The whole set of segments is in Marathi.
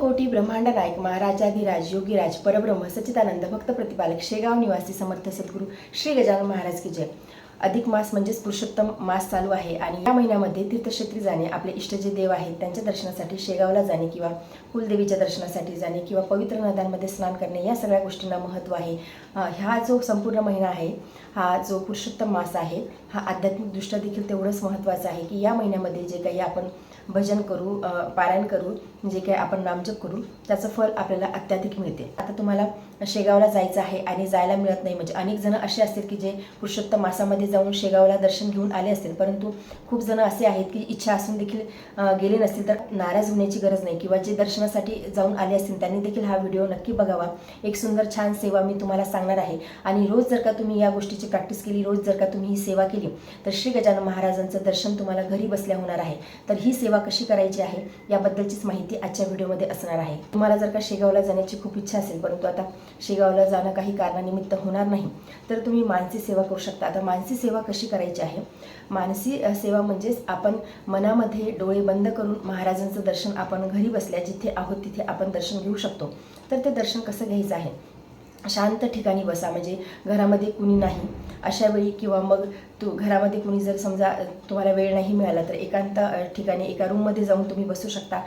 अनंतकोटी ब्रह्मांड नायक महाराजाधिराज योगीराज परब्रह्म सच्चिदानंद भक्त प्रतिपालक शेगाव निवासी समर्थ सद्गुरू श्री गजानन महाराज की जय। अधिक मास म्हणजेच पुरुषोत्तम मास चालू आहे आणि या महिन्यामध्ये तीर्थक्षेत्री जाणे, आपले इष्ट जे देव आहेत त्यांच्या दर्शनासाठी शेगावला जाणे किंवा कुलदेवीच्या दर्शनासाठी जाणे किंवा पवित्र नद्यांमध्ये स्नान करणे, या सगळ्या गोष्टींना महत्त्व आहे। हा जो संपूर्ण महिना आहे, हा जो पुरुषोत्तम मास आहे, हा आध्यात्मिकदृष्ट्या देखील तेवढंच महत्त्वाचा आहे की या महिन्यामध्ये जे काही आपण भजन करू, पारायण करू, जे काही आपण नामजप करू, त्याचं फल आपल्याला अत्याधिक मिळते। आता तुम्हाला शेगावला जायचं आहे आणि जायला मिळत नाही, म्हणजे अनेक जण असे असतील की जे पुरुषोत्तम मासामध्ये जाऊन शेगावला दर्शन घेऊन आले असतील, परंतु खूप जण असे आहेत की इच्छा असून देखील गेले नसतील। तर नाराज होण्याची गरज नाही, किंवा जे दर्शनासाठी जाऊन आले असतील त्यांनी देखील हा व्हिडिओ नक्की बघावा। एक सुंदर छान सेवा मी तुम्हाला सांगणार आहे आणि रोज जर का तुम्ही या गोष्टीची प्रॅक्टिस केली, रोज जर का तुम्ही ही सेवा केली, तर श्री गजानन महाराजांचं दर्शन तुम्हाला घरी बसल्या होणार आहे। तर ही सेवा कशी करायची आहे याबद्दलचीच माहिती आजच्या व्हिडिओमध्ये असणार आहे। तुम्हाला जर का शेगावला जाण्याची खूप इच्छा असेल, परंतु आता शेगावला जाणं काही कारणानिमित्त होणार नाही, तर तुम्ही मानसी सेवा करू शकता। आता मानसी सेवा कशी करायची आहे? मानसी सेवा म्हणजेच आपण मनामध्ये डोळे बंद करून महाराजांचं दर्शन आपण घरी बसल्या जिथे आहोत तिथे आपण दर्शन घेऊ शकतो। तर ते दर्शन कसं घ्यायचं आहे? शांत ठिकाणी बसा, म्हणजे घरामध्ये कुणी नाही अशा वेळी, किंवा मग घरामध्ये कुणी जर समजा तुम्हाला वेळ नाही मिळाला तर एकांत ठिकाणी एका रूममध्ये जाऊन तुम्ही बसू शकता,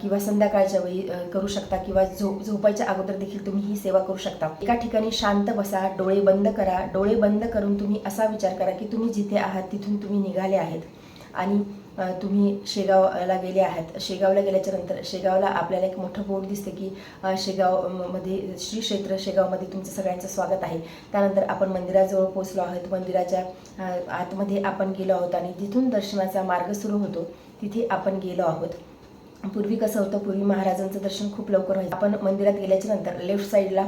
किंवा संध्याकाळच्या वेळी करू शकता, किंवा झोपायच्या अगोदर देखील तुम्ही ही सेवा करू शकता। एका ठिकाणी शांत बसा, डोळे बंद करा। डोळे बंद करून तुम्ही असा विचार करा की तुम्ही जिथे आहात तिथून तुम्ही निघाले आहेत आणि तुम्ही शेगावला गेले आहात। शेगावला गेल्याच्या नंतर शेगावला आपल्याला एक मोठं बोर्ड दिसते की शेगावमध्ये श्री क्षेत्र शेगावमध्ये तुमचं सगळ्यांचं स्वागत आहे। त्यानंतर आपण मंदिराजवळ पोहोचलो आहोत, मंदिराच्या आतमध्ये आपण गेलो आहोत आणि तिथून दर्शनाचा मार्ग सुरू होतो, तिथे आपण गेलो आहोत। पूर्वी कसं होतं, पूर्वी महाराजांचं दर्शन खूप लवकर व्हायचं। आपण मंदिरात गेल्याच्या नंतर लेफ्ट साईडला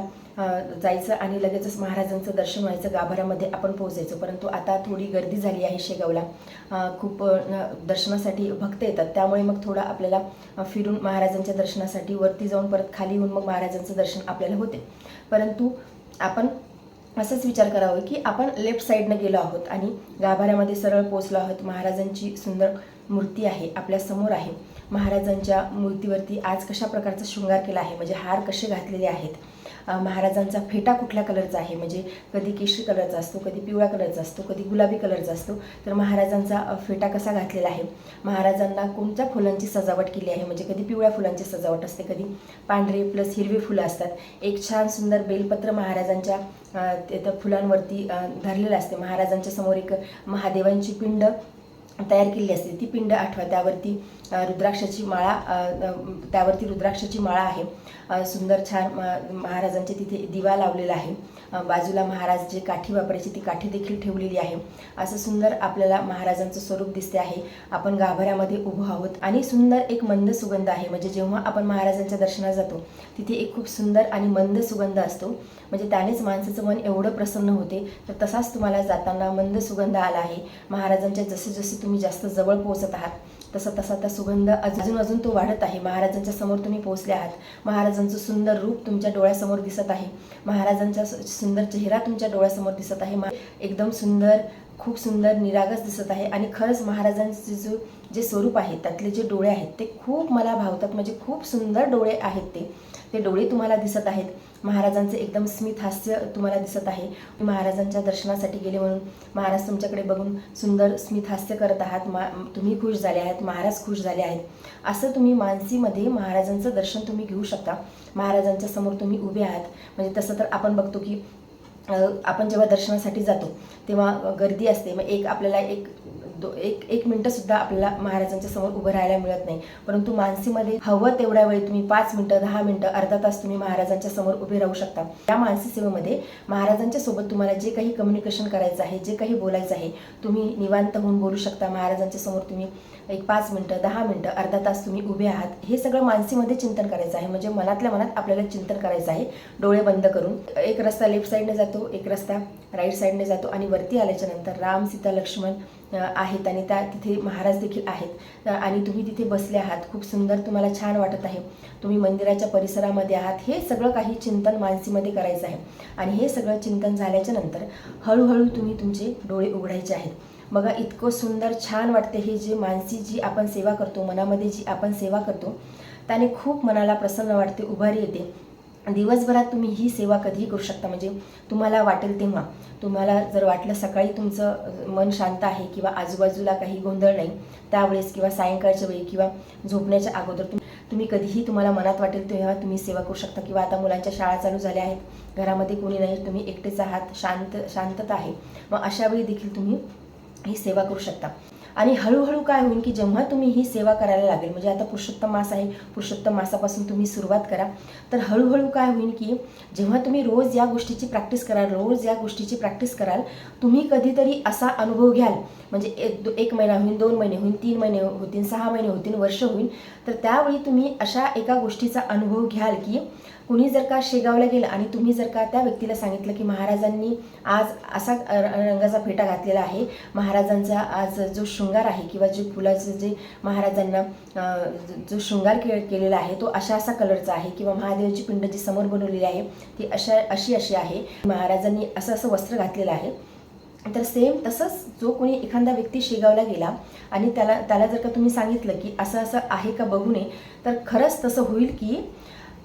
जायचं आणि लगेचच महाराजांचं दर्शन व्हायचं, गाभाऱ्यामध्ये आपण पोहोचायचो। परंतु आता थोडी गर्दी झाली आहे शेगावला, खूप दर्शनासाठी भक्त येतात, त्यामुळे मग थोडं आपल्याला फिरून महाराजांच्या दर्शनासाठी वरती जाऊन परत खाली येऊन मग महाराजांचं दर्शन आपल्याला होते। परंतु आपण असंच विचार करावा की आपण लेफ्ट साईडनं गेलो आहोत आणि गाभाऱ्यामध्ये सरळ पोहोचलो आहोत। महाराजांची सुंदर मूर्ती आहे आपल्या समोर आहे। महाराजांच्या मूर्तीवरती आज कशा प्रकारचा शृंगार केला आहे, म्हणजे हार कसे घातलेले आहेत, महाराजांचा फेटा कुठल्या कलरचा आहे, म्हणजे कधी केशरी कलरचा असतो, कधी पिवळा कलरचा असतो, कधी गुलाबी कलरचा असतो। तर महाराजांचा फेटा कसा घातलेला आहे, महाराजांना कोणत्या फुलांची सजावट केली आहे, म्हणजे कधी पिवळ्या फुलांची सजावट असते, कधी पांढरे प्लस हिरवे फुलं असतात। एक छान सुंदर बेलपत्र महाराजांच्या त्या फुलांवरती धरलेलं असते। महाराजांच्या समोर एक महादेवांची पिंड तयार केलेली असते, ती पिंड आठवा, त्यावरती रुद्राक्षाची माळा आहे। सुंदर छान महाराजांच्या तिथे दिवा लावलेला आहे। बाजूला महाराज जे काठी वापरायची ती काठी देखील ठेवलेली आहे। असं सुंदर आपल्याला महाराजांचं स्वरूप दिसते आहे। आपण गाभाऱ्यामध्ये उभो आहोत आणि सुंदर एक मंद सुगंध आहे, म्हणजे जेव्हा आपण महाराजांच्या दर्शनाला जातो तिथे एक खूप सुंदर आणि मंद सुगंध असतो, म्हणजे त्यानेच माणसाचं मन एवढं प्रसन्न होते। तर तसाच तुम्हाला जाताना मंद सुगंध आला आहे। महाराजांच्या जसे जसे तुम्ही जास्त जवळ पोहोचत आहात तसा तसा त्या सुगंध अजून तो वाढत आहे। महाराजांच्या समोर तुम्ही पोहोचले आहात, महाराजांचं सुंदर रूप तुमच्या डोळ्यासमोर दिसत आहे, महाराजांचा सुंदर चेहरा तुमच्या डोळ्यासमोर दिसत आहे, एकदम सुंदर, खूप सुंदर निरागस दिसत आहे। आणि खरंच महाराजांचे जे स्वरूप आहे त्यातले जे डोळे आहेत ते खूप मला भावतात, म्हणजे खूप सुंदर डोळे आहेत ते डोळे तुम्हाला दिसत आहेत। महाराजांचे एकदम स्मित हास्य तुम्हाला दिसत आहे। महाराजांच्या दर्शनासाठी गेले म्हणून महाराज तुमच्याकडे बघून सुंदर स्मित हास्य करत आहात, तुम्ही खुश झाले आहात, महाराज खुश झाले आहेत। असं तुम्ही मानसीमध्ये महाराजांचं दर्शन तुम्ही घेऊ शकता। महाराजांच्या समोर तुम्ही उभे आहात, म्हणजे तसं तर आपण बघतो की आपण जेव्हा दर्शनासाठी जातो तेव्हा गर्दी असते, मग आपल्याला एक मिनटंसुद्धा आपल्याला महाराजांच्या समोर उभं राहायला मिळत नाही। परंतु मानसीमध्ये हवं तेवढ्या वेळी तुम्ही 5 मिनटं, 10 मिनटं, अर्धा तास तुम्ही महाराजांच्या समोर उभे राहू शकता। या मानसी सेवेमध्ये महाराजांच्या सोबत तुम्हाला जे काही कम्युनिकेशन करायचं आहे, जे काही बोलायचं आहे, तुम्ही निवांत होऊन बोलू शकता। महाराजांच्या समोर तुम्ही एक 5 मिनटं, 10 मिनटं, अर्धा तास तुम्ही उभे आहात। हे सगळं मानसीमध्ये चिंतन करायचं आहे, म्हणजे मनातल्या मनात आपल्याला चिंतन करायचं आहे डोळे बंद करून। एक रस्ता लेफ्ट साईडने जातो, एक रस्ता राईट साईडने जातो आणि वरती आल्याच्या नंतर राम, सीता, लक्ष्मण आहेत आणि तिथे महाराज देखील आहेत आणि तुम्ही तिथे बसले आहात। खूप सुंदर तुम्हाला छान वाटत आहे, तुम्ही मंदिराच्या परिसरामध्ये आहात। हे सगळं काही चिंतन मानसीमध्ये करायचं आहे आणि हे सगळं चिंतन झाल्याच्या नंतर हळूहळू तुम्ही तुमचे डोळे उघडायचे आहेत। बघा इतकं सुंदर छान वाटते हे जे मानसी जी आपण सेवा करतो, मनामध्ये जी आपण सेवा करतो त्याने खूप मनाला प्रसन्न वाटते, उभारी येते. दिवसभरात तुम्ही ही सेवा कधीही करू शकता. म्हणजे तुम्हाला वाटेल तेव्हा. तुम्हाला जर वाटलं सकाळी तुमचं मन शांत आहे किंवा आजूबाजूला काही गोंधळ नाही त्यावेळेस, किंवा सायंकाळच्या वेळी किंवा झोपण्याच्या अगोदर तुम्ही कधीही तुम्हाला मनात वाटेल तेव्हा तुम्ही सेवा करू शकता. किंवा आता मुलांच्या शाळा चालू झाल्या आहेत, घरामध्ये कोणी नाही, तुम्ही एकटेच आहात, शांतता आहे, मग अशा वेळी देखील तुम्ही ही सेवा करू शकता. आणि हळूहळू काय होईल की जेव्हा तुम्ही ही सेवा करायला लागेल, म्हणजे आता पुरुषोत्तम मास आहे, पुरुषोत्तम मासापासून तुम्ही सुरुवात करा. तर हळूहळू काय होईल की जेव्हा तुम्ही रोज या गोष्टीची प्रॅक्टिस कराल, तुम्ही कधीतरी असा अनुभव घ्याल, म्हणजे एक महिना होईल, 2 महिने होईल, 3 महिने होतील, 6 महिने होतील, वर्ष होईल, तर त्यावेळी तुम्ही अशा एका गोष्टीचा अनुभव घ्याल की कुणी जर का शेगावला गेलं आणि तुम्ही जर का त्या व्यक्तीला सांगितलं की महाराजांनी आज असा रंगाचा फेटा घातलेला आहे, महाराजांचा आज जो शृंगार आहे किंवा जे फुलाचं जे महाराजांना जो शृंगार केलेला आहे तो अशा कलरचा आहे, किंवा महादेवाची पिंड जी समोर बनवलेली आहे ती अशी आहे, महाराजांनी असं वस्त्र घातलेलं आहे. तर सेम तसंच जो कोणी एखादा व्यक्ती शेगावला गेला आणि त्याला जर का तुम्ही सांगितलं की असं आहे का बघू नये, तर खरंच तसं होईल की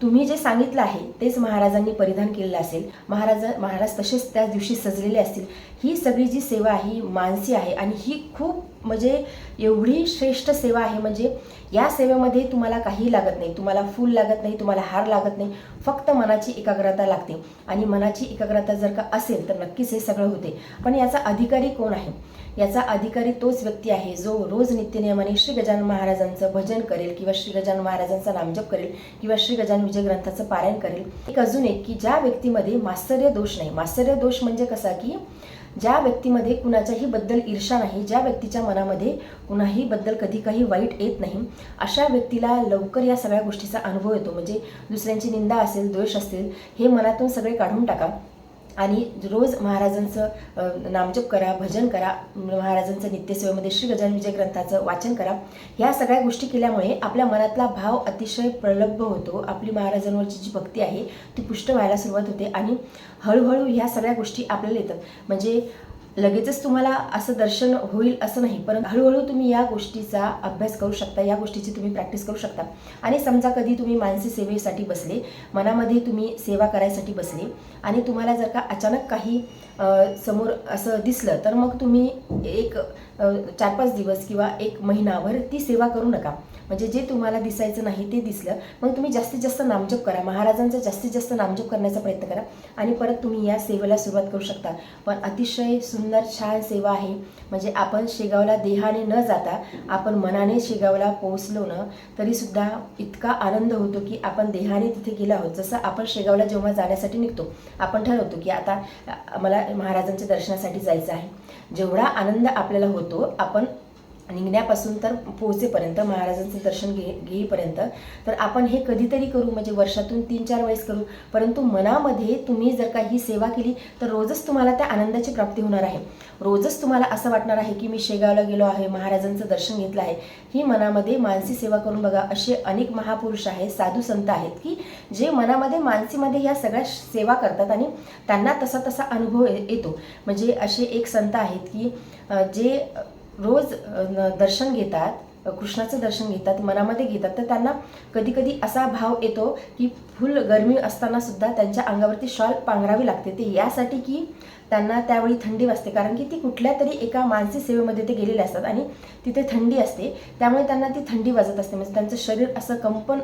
तुम्ही जे सांगितलं आहे तेच महाराजांनी परिधान केलेलं असेल. महाराज तसेच त्या दिवशी सजलेले असतील. ही सगळी जी सेवा आहे ही मानसी आहे आणि ही खूप म्हणजे एवढी श्रेष्ठ सेवा आहे. म्हणजे या सेवेमध्ये तुम्हाला काही लागत नाही, तुम्हाला फूल लागत नाही, तुम्हाला हार लागत नाही, फक्त मनाची एकाग्रता लागते. आणि मनाची एकाग्रता जर का असेल तर नक्कीच हे सगळं होते. पण याचा अधिकारी कोण आहे? याचा अधिकारी तोच व्यक्ती आहे जो रोज नित्यनियमाने श्री गजानन महाराजांचं भजन करेल, किंवा श्री गजानन महाराजांचा नामजप करेल, किंवा श्री गजानन विजय ग्रंथाचं पारायण करेल. एक अजून एक की ज्या व्यक्तीमध्ये मात्सर्य दोष नाही. मात्सर्य दोष म्हणजे कसा की ज्या व्यक्तीमध्ये कुणाच्याही बद्दल ईर्षा नाही, ज्या व्यक्तीच्या मनामध्ये कुणाही बद्दल कधी काही वाईट येत नाही, अशा व्यक्तीला लवकर या सगळ्या गोष्टीचा अनुभव येतो. म्हणजे दुसऱ्यांची निंदा असेल, द्वेष असेल, हे मनातून सगळे काढून टाका आणि रोज महाराजांचं नामजप करा, भजन करा, महाराजांचं नित्यसेवेमध्ये श्री गजानन विजय ग्रंथाचं वाचन करा. ह्या सगळ्या गोष्टी केल्यामुळे आपल्या मनातला भाव अतिशय प्रलब्ध होतो. आपली महाराजांवरची जी भक्ती आहे ती पुष्ट व्हायला सुरुवात होते आणि हळूहळू ह्या सगळ्या गोष्टी आपल्याला येतात. म्हणजे लगेचच तुम्हाला असं दर्शन होईल असं नाही, परंतु हळूहळू तुम्ही या गोष्टीचा अभ्यास करू शकता, या गोष्टीची तुम्ही प्रॅक्टिस करू शकता. आणि समजा कधी तुम्ही मानसी सेवेसाठी बसले, मनामध्ये तुम्ही सेवा करायसाठी बसले आणि तुम्हाला जर का अचानक काही समोर असं दिसलं, तर मग तुम्ही एक 4-5 दिवस किंवा 1 महिनाभर ती सेवा करू नका. म्हणजे जे तुम्हाला दिसायचं नाही ते दिसलं, मग तुम्ही जास्तीत जास्त नामजप करा, महाराजांचा जास्तीत जास्त नामजप करण्याचा प्रयत्न करा आणि परत तुम्ही या सेवेला सुरुवात करू शकता. पण अतिशय सुंदर छान सेवा आहे. म्हणजे आपण शेगावला देहाने न जाता आपण मनाने शेगावला पोहोचलो ना तरीसुद्धा इतका आनंद होतो की आपण देहाने तिथे गेलो आहोत. जसं आपण शेगावला जेव्हा जाण्यासाठी निघतो, आपण ठरवतो की आता मला महाराजांच्या दर्शनासाठी जायचं आहे. जेवढा आनंद आपल्याला होतो आपण निघण्यापासून तर पोहोचेपर्यंत, महाराजांचं दर्शन घेईपर्यंत, तर आपण हे कधीतरी करू, म्हणजे वर्षातून 3-4 वेळेस करू. परंतु मनामध्ये तुम्ही जर का ही सेवा केली तर रोजच तुम्हाला त्या आनंदाची प्राप्ती होणार आहे. रोजच तुम्हाला असं वाटणार आहे की मी शेगावला गेलो आहे, महाराजांचं दर्शन घेतलं आहे. ही मनामध्ये मानसी सेवा करून बघा. असे अनेक महापुरुष आहेत, साधू संत आहेत की जे मनामध्ये मानसीमध्ये ह्या सगळ्या सेवा करतात आणि त्यांना तसा अनुभव येतो. म्हणजे असे एक संत आहेत की जे रोज दर्शन घेतात, कृष्णाचं दर्शन घेतात, मनामध्ये घेतात, तर त्यांना कधी कधी असा भाव येतो की फुल गरमी असताना सुद्धा त्यांच्या अंगावरती शॉल पांघरावी लागते. ते यासाठी की त्यांना त्यावेळी थंडी वाजते, कारण की ती कुठल्या तरी एका मानसी सेवेमध्ये ते गेलेले असतात आणि तिथे थंडी असते, त्यामुळे त्यांना ती थंडी वाजत असते. म्हणजे त्यांचं शरीर असं कंपन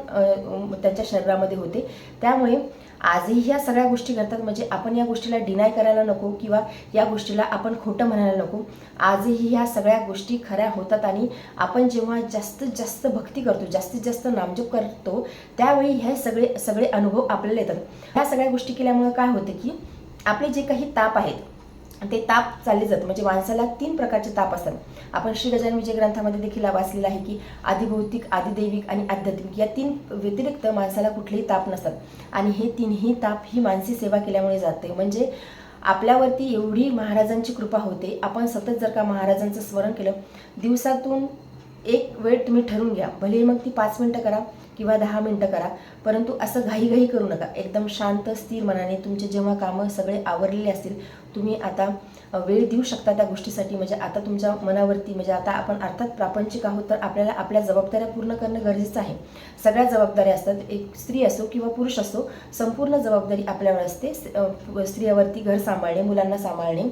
त्यांच्या शरीरामध्ये होते. त्यामुळे आजही ह्या सगळ्या गोष्टी करतात. म्हणजे आपण या गोष्टीला डिनाय करायला नको किंवा या गोष्टीला आपण खोटं म्हणायला नको. आजही ह्या सगळ्या गोष्टी खऱ्या होतात आणि आपण जेव्हा जास्तीत जास्त भक्ती करतो, जास्तीत जास्त नामजप करतो, त्यावेळी हे सगळे अनुभव आपल्याला येतात. ह्या सगळ्या गोष्टी केल्यामुळे काय होतं की आपले जे काही ताप आहेत ते ताप चालले जातात. म्हणजे माणसाला 3 प्रकारचे ताप असतात. आपण श्री गजानन विजय ग्रंथामध्ये देखील वाचलेलं आहे की आदिभौतिक, आदिदैविक आणि आध्यात्मिक या 3 व्यतिरिक्त माणसाला कुठलेही ताप नसतात. आणि हे 3ही ताप ही मानसी सेवा केल्यामुळे जाते. म्हणजे आपल्यावरती एवढी महाराजांची कृपा होते. आपण सतत जर का महाराजांचं स्मरण केलं, दिवसातून एक वेळ तुम्ही ठरवून घ्या, भले मग ती 5 मिनटं करा किंवा 10 मिनटं करा, परंतु असं घाईघाई करू नका. एकदम शांत स्थिर मनाने तुमचे जेव्हा कामं सगळे आवरलेले असतील, तुम्ही आता वेळ देऊ शकता त्या गोष्टीसाठी. म्हणजे आता तुमच्या मनावरती, म्हणजे आता आपण अर्थात प्रापंचिक आहोत, तर आपल्याला आपल्या जबाबदाऱ्या पूर्ण करणं गरजेचं आहे. सगळ्या जबाबदाऱ्या असतात, एक स्त्री असो किंवा पुरुष असो, संपूर्ण जबाबदारी आपल्यावर असते. स्त्रियावरती घर सांभाळणे, मुलांना सांभाळणे,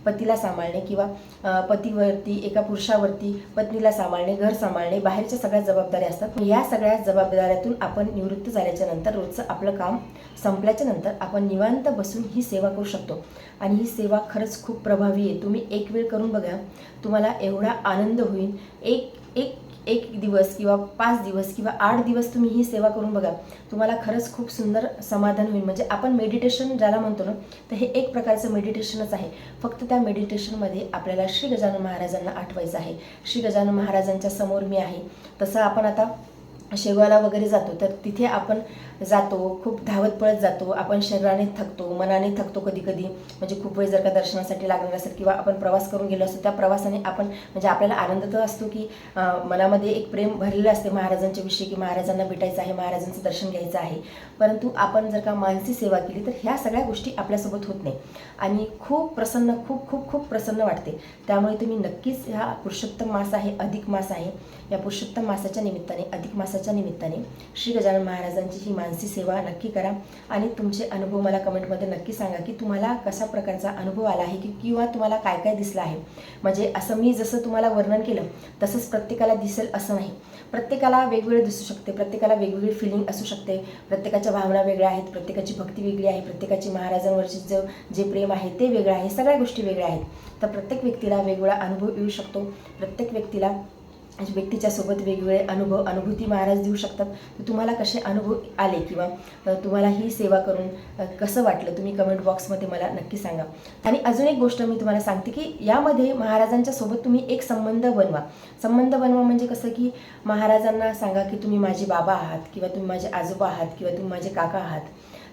पतीला सांभाळणे, किंवा पतीवरती, एका पुरुषावरती पत्नीला सांभाळणे, घर सांभाळणे, बाहेरच्या सगळ्या जबाबदाऱ्या असतात. या सगळ्या जबाबदाऱ्यातून आपण निवृत्त झाल्याच्या नंतर, रोजचं आपलं काम संपल्याच्या नंतर आपण निवांत बसून ही सेवा करू शकतो. आणि ही सेवा खरंच खूप प्रभावी आहे. तुम्ही एक वेळ करून बघा, तुम्हाला एवढा आनंद होईल. एक दिवस किंवा 5 दिवस किंवा 8 दिवस तुम्ही ही सेवा करून बघा, तुम्हाला खरंच खूप सुंदर समाधान होईल. म्हणजे आपण मेडिटेशन ज्याला म्हणतो ना, तर हे एक प्रकारचं मेडिटेशनच आहे. फक्त त्या मेडिटेशनमध्ये आपल्याला श्री गजानन महाराजांना आठवायचं आहे. श्री गजानन महाराजांच्या समोर मी आहे. तसं आपण आता शेगावला वगैरे जातो, तर तिथे आपण जातो, खूप धावत पळत जातो. आपण शरीराने थकतो, मनाने थकतो कधी कधी. म्हणजे खूप वेळ जर का दर्शनासाठी लागणार असेल किंवा आपण प्रवास करून गेलो असतो, त्या प्रवासाने आपण म्हणजे आपल्याला आनंद तर असतो की मनामध्ये एक प्रेम भरलेलं असते महाराजांच्या विषयी, की महाराजांना भेटायचं आहे, महाराजांचं दर्शन घ्यायचं आहे. परंतु आपण जर का मानसी सेवा केली तर ह्या सगळ्या गोष्टी आपल्यासोबत होत नाही आणि खूप प्रसन्न, खूप खूप खूप प्रसन्न वाटते. त्यामुळे तुम्ही नक्कीच ह्या पुरुषोत्तम मास आहे, अधिक मास आहे, या पुरुषोत्तम मासाच्या निमित्ताने, अधिक मासाच्या निमित्ताने श्री गजानन महाराजांची ही मानसी सेवा नक्की करा. आणि तुमचे अनुभव मला कमेंटमध्ये नक्की सांगा की तुम्हाला कशा प्रकारचा अनुभव आला आहे, किंवा तुम्हाला काय काय दिसलं आहे. म्हणजे असं मी जसं तुम्हाला वर्णन केलं तसंच प्रत्येकाला दिसेल असं नाही. प्रत्येकाला वेगवेगळं दिसू शकते, प्रत्येकाला वेगवेगळी फिलिंग असू शकते, प्रत्येकाच्या भावना वेगळ्या आहेत, प्रत्येकाची भक्ती वेगळी आहे, प्रत्येकाची महाराजांवरची जे प्रेम आहे ते वेगळं आहे, सगळ्या गोष्टी वेगळ्या आहेत. तर प्रत्येक व्यक्तीला वेगवेगळा अनुभव येऊ शकतो. प्रत्येक व्यक्तीच्या सोबत वेगवेगळे अनुभूती महाराज देऊ शकतात. तर तुम्हाला कसे अनुभव आले किंवा तुम्हाला ही सेवा करून कसं वाटलं, तुम्ही कमेंट बॉक्समध्ये मला नक्की सांगा. आणि अजून एक गोष्ट मी तुम्हाला सांगते की यामध्ये महाराजांच्या सोबत तुम्ही एक संबंध बनवा म्हणजे कसं की महाराजांना सांगा की तुम्ही माझे बाबा आहात, किंवा तुम्ही माझे आजोबा आहात, किंवा तुम्ही माझे काका आहात,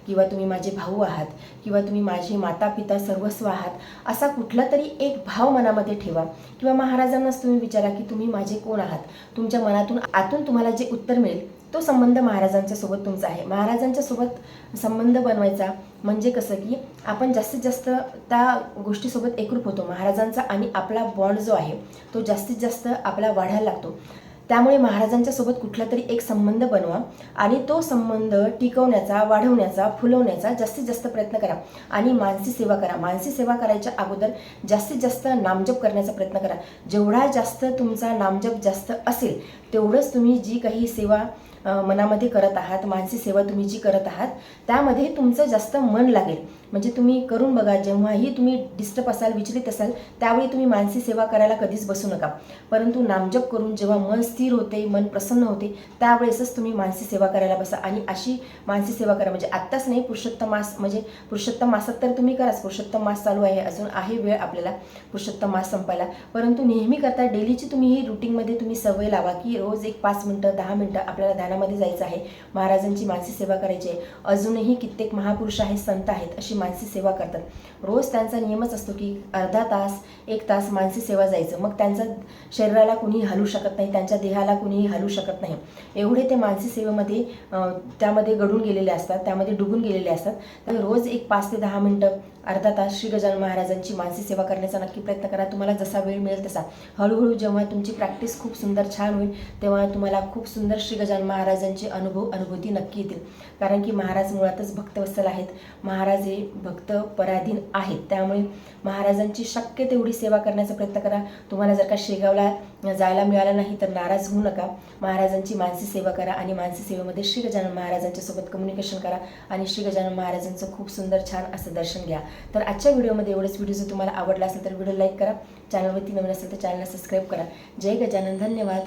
किंवा तुम्ही माझे भाऊ आहात, किंवा तुम्ही माझे माता पिता सर्वस्व आहात. असा कुठला तरी एक भाव मनामध्ये ठेवा. किंवा महाराजांनाच तुम्ही विचारा की तुम्ही माझे कोण आहात. तुमच्या मनातून आतून तुम्हाला जे उत्तर मिळेल तो संबंध महाराजांच्या सोबत तुमचा आहे. महाराजांच्या सोबत संबंध बनवायचा म्हणजे कसं की आपण जास्तीत जास्त त्या गोष्टीसोबत एकरूप होतो. महाराजांचा आणि आपला बॉन्ड जो आहे तो जास्तीत जास्त आपला वाढायला लागतो. त्यामुळे महाराजांच्या सोबत कुठला तरी एक संबंध बनवा आणि तो संबंध टिकवण्याचा, वाढवण्याचा, फुलवण्याचा जास्तीत जास्त प्रयत्न करा. आणि मानसी सेवा करा. मानसी सेवा करायच्या अगोदर जास्तीत जास्त नामजप करण्याचा प्रयत्न करा. जेवढा जास्त तुमचा नामजप जास्त असेल तेवढंच तुम्ही जी काही सेवा मनामध्ये करत आहात, मानसी सेवा तुम्ही जी करत आहात त्यामध्ये तुमचं जास्त मन लागेल. म्हणजे तुम्ही करून बघा, जेव्हाही तुम्ही डिस्टर्ब असाल, विचलित असाल, त्यावेळी तुम्ही मानसी सेवा करायला कधीच बसू नका. परंतु नामजप करून जेव्हा मन स्थिर होते, मन प्रसन्न होते, त्यावेळेसच तुम्ही मानसी सेवा करायला बसा. आणि अशी मानसी सेवा करा. म्हणजे आत्ताच नाही, पुरुषोत्तम मास म्हणजे पुरुषोत्तम मासात तर तुम्ही कराच. पुरुषोत्तम मास चालू आहे, अजून आहे वेळ आपल्याला पुरुषोत्तम मास संपायला. परंतु नेहमी करता डेलीची तुम्ही ही रुटीनमध्ये तुम्ही सवय लावा की रोज एक 5 मिनटं 10 मिनटं आपल्याला ध्यानामध्ये जायचं आहे, महाराजांची मानसी सेवा करायची आहे. अजूनही कित्येक महापुरुष आहेत, संत आहेत, अशी मानसी सेवा करतात. रोज त्यांचा नियमच असतो की अर्धा तास 1 तास मानसी सेवा जायचं. मग त्यांच्या शरीराला कुणीही हलू शकत नाही, त्यांच्या देहाला कुणीही हलू शकत नाही. एवढे ते मानसी सेवेमध्ये त्यामध्ये गढून गेलेले असतात, त्यामध्ये डुबून गेलेले असतात. तर रोज एक 5 ते 10 मिनटं, अर्धा तास श्री गजानन महाराजांची मानसी सेवा करण्याचा नक्की प्रयत्न करा. तुम्हाला जसा वेळ मिळेल तसा. हळूहळू जेव्हा तुमची प्रॅक्टिस खूप सुंदर छान होईल तेव्हा तुम्हाला खूप सुंदर श्री गजानन महाराजांचे अनुभूती नक्की येतील. कारण की महाराज मुळातच भक्तवत्सल आहेत. महाराज हे भक्त पराधीन आहेत. त्यामुळे महाराजांची शक्य तेवढी सेवा करण्याचा प्रयत्न करा. तुम्हाला जर का शेगावला जायला मिळालं नाही तर नाराज होऊ नका. महाराजांची मानसी सेवा करा आणि मानसी सेवेमध्ये श्री गजानन महाराजांच्या सोबत कम्युनिकेशन करा आणि श्री गजानन महाराजांचं खूप सुंदर छान असं दर्शन घ्या. तर आजच्या व्हिडिओमध्ये एवढंच. व्हिडिओ जर तुम्हाला आवडला असेल तर व्हिडिओ लाईक करा. चॅनलवरती नवीन असेल तर चॅनलला सबस्क्राईब करा. जय गजानन. धन्यवाद.